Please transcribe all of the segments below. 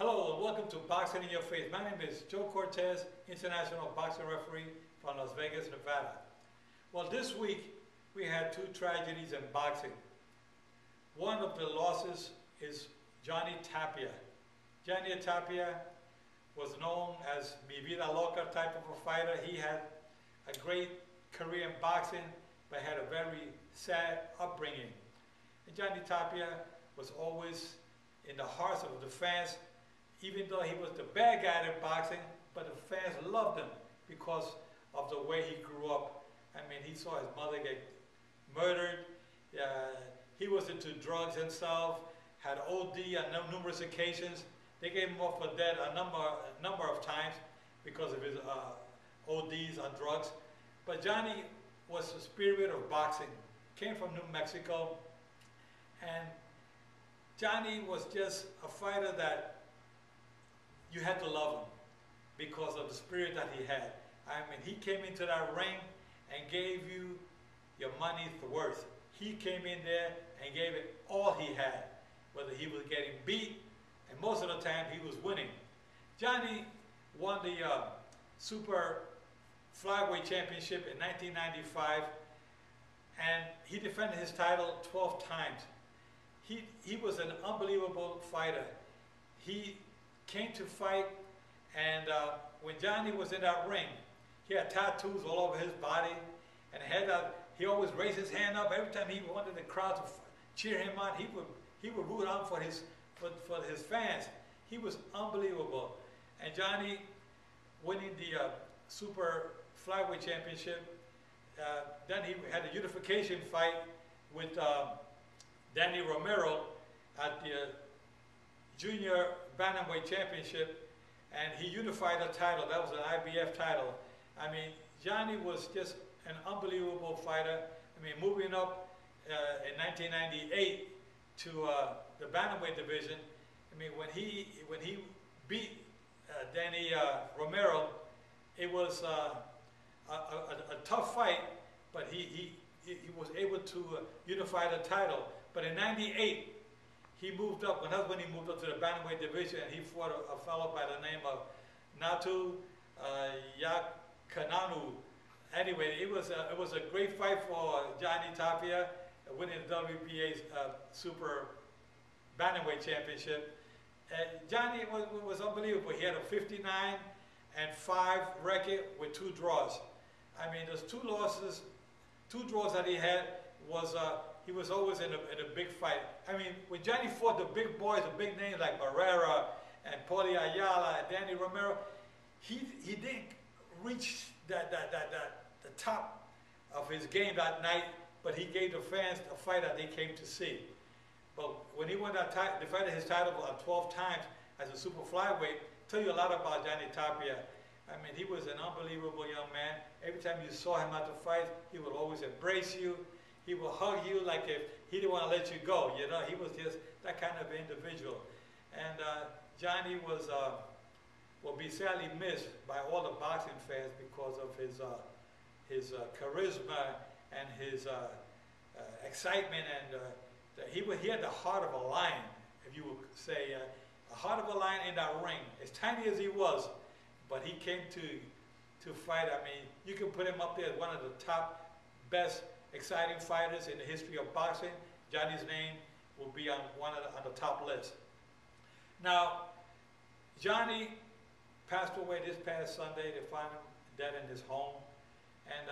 Hello and welcome to Boxing in Your Face. My name is Joe Cortez, international boxing referee from Las Vegas, Nevada. Well, this week we had two tragedies in boxing. One of the losses is Johnny Tapia. Johnny Tapia was known as Mi Vida Loca type of a fighter. He had a great career in boxing, but had a very sad upbringing. And Johnny Tapia was always in the hearts of the fans, even though he was the bad guy in boxing, but the fans loved him because of the way he grew up. I mean, he saw his mother get murdered. He was into drugs himself, had OD on numerous occasions. They gave him up for dead a number of times because of his ODs on drugs. But Johnny was the spirit of boxing. Came from New Mexico, and Johnny was just a fighter that you had to love him because of the spirit that he had. I mean, he came into that ring and gave you your money's worth. He came in there and gave it all he had, whether he was getting beat, and most of the time he was winning. Johnny won the Super Flyweight Championship in 1995, and he defended his title 12 times. He was an unbelievable fighter. He came to fight, and when Johnny was in that ring, he had tattoos all over his body, and he always raised his hand up every time he wanted the crowd to cheer him on. He would root on for his fans. He was unbelievable. And Johnny winning the Super Flyweight Championship, then he had a unification fight with Danny Romero at the Junior Bantamweight Championship, and he unified the title. That was an IBF title. I mean, Johnny was just an unbelievable fighter. I mean, moving up in 1998 to the Bantamweight division. I mean, when he beat Danny Romero, it was a tough fight, but he was able to unify the title. But in '98, he moved up, and that's when he moved up to the Bantamweight division, and he fought a fellow by the name of Natu Yakananu. Anyway, it was a great fight for Johnny Tapia, winning the WBA's Super Bantamweight Championship. Johnny was unbelievable. He had a 59-5 record with 2 draws. I mean, those 2 losses, 2 draws that he had was he was always in a big fight. I mean, when Johnny fought the big boys, the big names like Barrera and Paulie Ayala and Danny Romero, he didn't reach the top of his game that night, but he gave the fans a fight that they came to see. But when he won that defended his title 12 times as a super flyweight, tell you a lot about Johnny Tapia. I mean, he was an unbelievable young man. Every time you saw him at the fight, he would always embrace you. He would hug you like if he didn't want to let you go. You know, he was just that kind of individual. And Johnny will be sadly missed by all the boxing fans because of his charisma and his excitement, and he had the heart of a lion, if you would say, a heart of a lion in that ring. As tiny as he was, but he came to fight. I mean, you can put him up there as one of the top, best, exciting fighters in the history of boxing. Johnny's name will be on the top list. Now, Johnny passed away this past Sunday. They found him dead in his home, and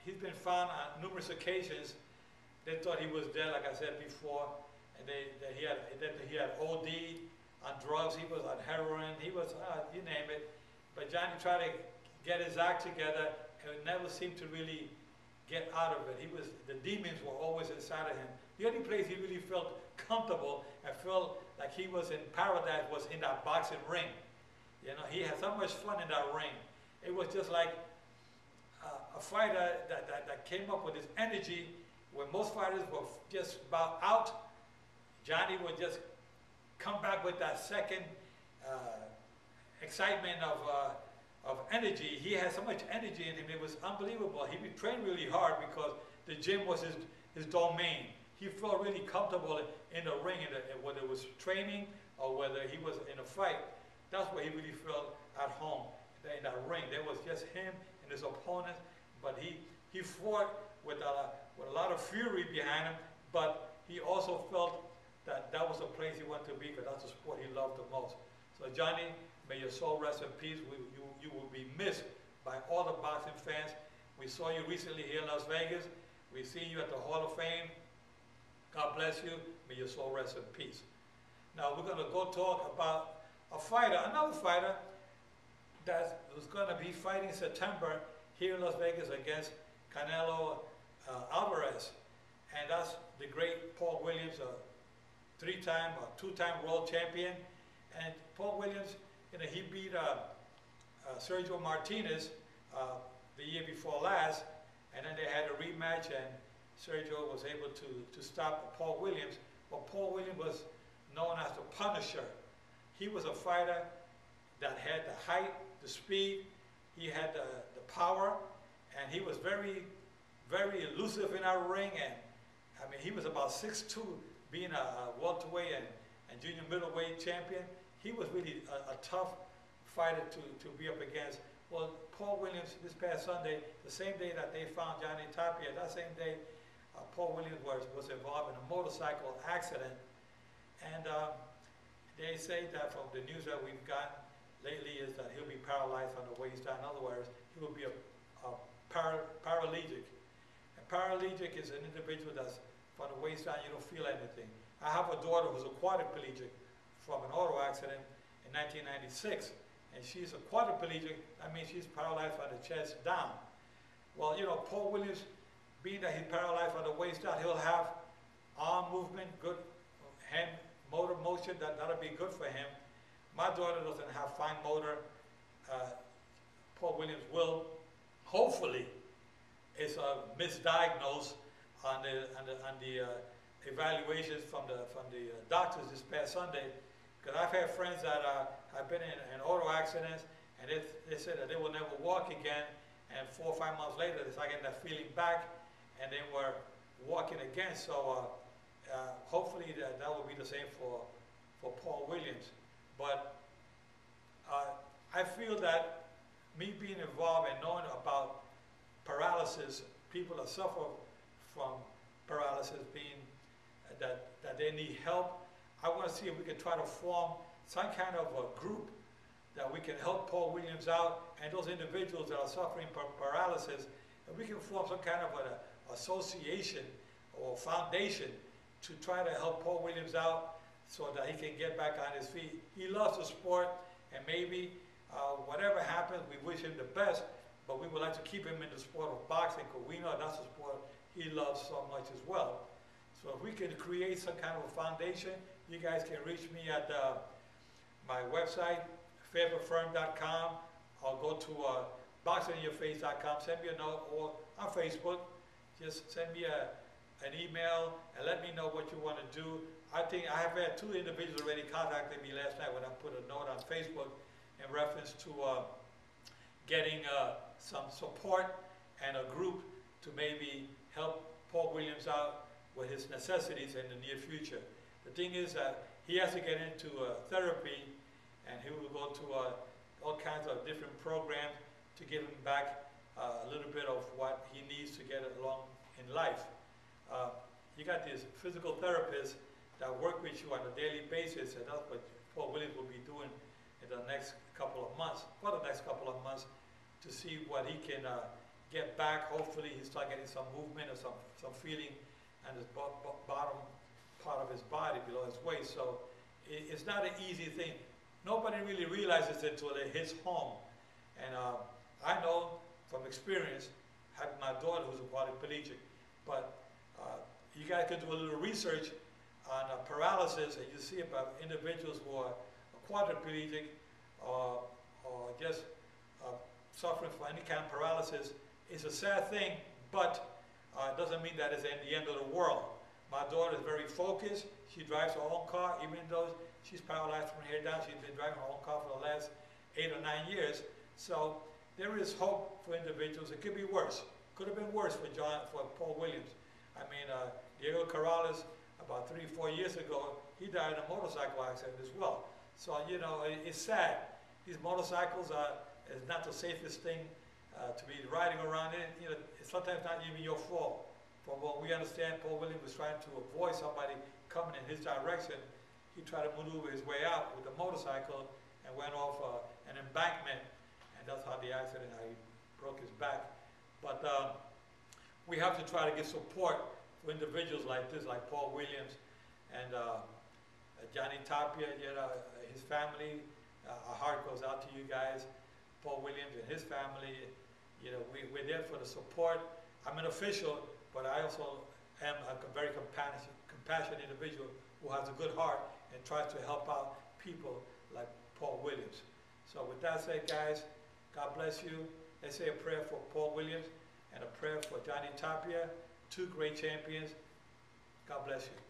he's been found on numerous occasions. They thought he was dead, like I said before, and that he had OD on drugs. He was on heroin. He was you name it. But Johnny tried to get his act together and never seemed to really get out of it. The demons were always inside of him. The only place he really felt comfortable and felt like he was in paradise was in that boxing ring. You know, he had so much fun in that ring. It was just like a fighter that came up with his energy. When most fighters were just about out, Johnny would just come back with that second excitement of energy. He had so much energy in him, it was unbelievable. He trained really hard because the gym was his domain. He felt really comfortable in the ring, whether it was training or whether he was in a fight, that's where he really felt at home, in that ring. There was just him and his opponent, but he fought with a lot of fury behind him, but he also felt that that was the place he wanted to be, because that's the sport he loved the most. So Johnny, may your soul rest in peace. You will be missed by all the boxing fans. We saw you recently here in Las Vegas. We see you at the Hall of Fame. God bless you. May your soul rest in peace. Now we're going to go talk about a fighter, another fighter that was going to be fighting in September here in Las Vegas against Canelo Alvarez. And that's the great Paul Williams, a three-time or two-time world champion. And Paul Williams, he beat Sergio Martinez the year before last, and then they had a rematch, and Sergio was able to stop Paul Williams. But Paul Williams was known as the Punisher. He was a fighter that had the height, the speed, he had the power, and he was very, very elusive in our ring. And I mean, he was about 6'2", being a welterweight and junior middleweight champion. He was really a tough fighter to be up against. Well, Paul Williams, this past Sunday, the same day that they found Johnny Tapia, that same day, Paul Williams was involved in a motorcycle accident. And they say that from the news that we've gotten lately is that he'll be paralyzed from the waist down. In other words, he will be a paraplegic. And paraplegic is an individual that's from the waist down, you don't feel anything. I have a daughter who's a quadriplegic from an auto accident in 1996. And she's a quadriplegic, that means she's paralyzed from the chest down. Well, Paul Williams, being that he's paralyzed from the waist down, he'll have arm movement, good hand motor motion, that'll be good for him. My daughter doesn't have fine motor. Paul Williams will, hopefully, it's misdiagnosed on the evaluations from the doctors this past Sunday. Because I've had friends that have been in auto accidents, and they said that they will never walk again, and 4 or 5 months later, they start getting that feeling back, and they were walking again. So hopefully that will be the same for Paul Williams. But I feel that me being involved and knowing about paralysis, people that suffer from paralysis, being that they need help, I want to see if we can try to form some kind of a group that we can help Paul Williams out, and those individuals that are suffering from paralysis, and we can form some kind of an association or foundation to try to help Paul Williams out so that he can get back on his feet. He loves the sport, and maybe whatever happens, we wish him the best, but we would like to keep him in the sport of boxing, because we know that's a sport he loves so much as well. So if we can create some kind of a foundation, you guys can reach me at my website, favorfirm.com, or go to boxinginyourface.com, send me a note, or on Facebook, just send me an email and let me know what you want to do. I think I have had 2 individuals already contacted me last night when I put a note on Facebook in reference to getting some support and a group to maybe help Paul Williams out with his necessities in the near future. The thing is that he has to get into therapy, and he will go to all kinds of different programs to give him back a little bit of what he needs to get along in life. You got these physical therapists that work with you on a daily basis, and that's what Paul Williams will be doing in the next couple of months, for the next couple of months, to see what he can get back. Hopefully he start getting some movement or some feeling on his bottom part of his body below his waist. So it's not an easy thing. Nobody really realizes it until it hits home. And I know from experience, having my daughter who's a quadriplegic, but you guys can do a little research on paralysis, and you see about individuals who are quadriplegic or just suffering from any kind of paralysis. It's a sad thing, but it doesn't mean that it's the end of the world. My daughter is very focused. She drives her own car, even though she's paralyzed from here down. She's been driving her own car for the last 8 or 9 years. So there is hope for individuals. It could be worse. Could have been worse for Paul Williams. I mean, Diego Corrales, about 3 or 4 years ago, he died in a motorcycle accident as well. So, you know, it's sad. These motorcycles is not the safest thing to be riding around in. You know, it's sometimes not even your fault. From what we understand, Paul Williams was trying to avoid somebody coming in his direction. He tried to maneuver his way out with the motorcycle and went off an embankment, and that's how the accident, how he broke his back. But we have to try to get support for individuals like this, like Paul Williams and Johnny Tapia, you know, his family. Our heart goes out to you guys. Paul Williams and his family, you know, we're there for the support. I'm an official, but I also am a very compassionate individual who has a good heart and tries to help out people like Paul Williams. So with that said, guys, God bless you. Let's say a prayer for Paul Williams and a prayer for Johnny Tapia, two great champions. God bless you.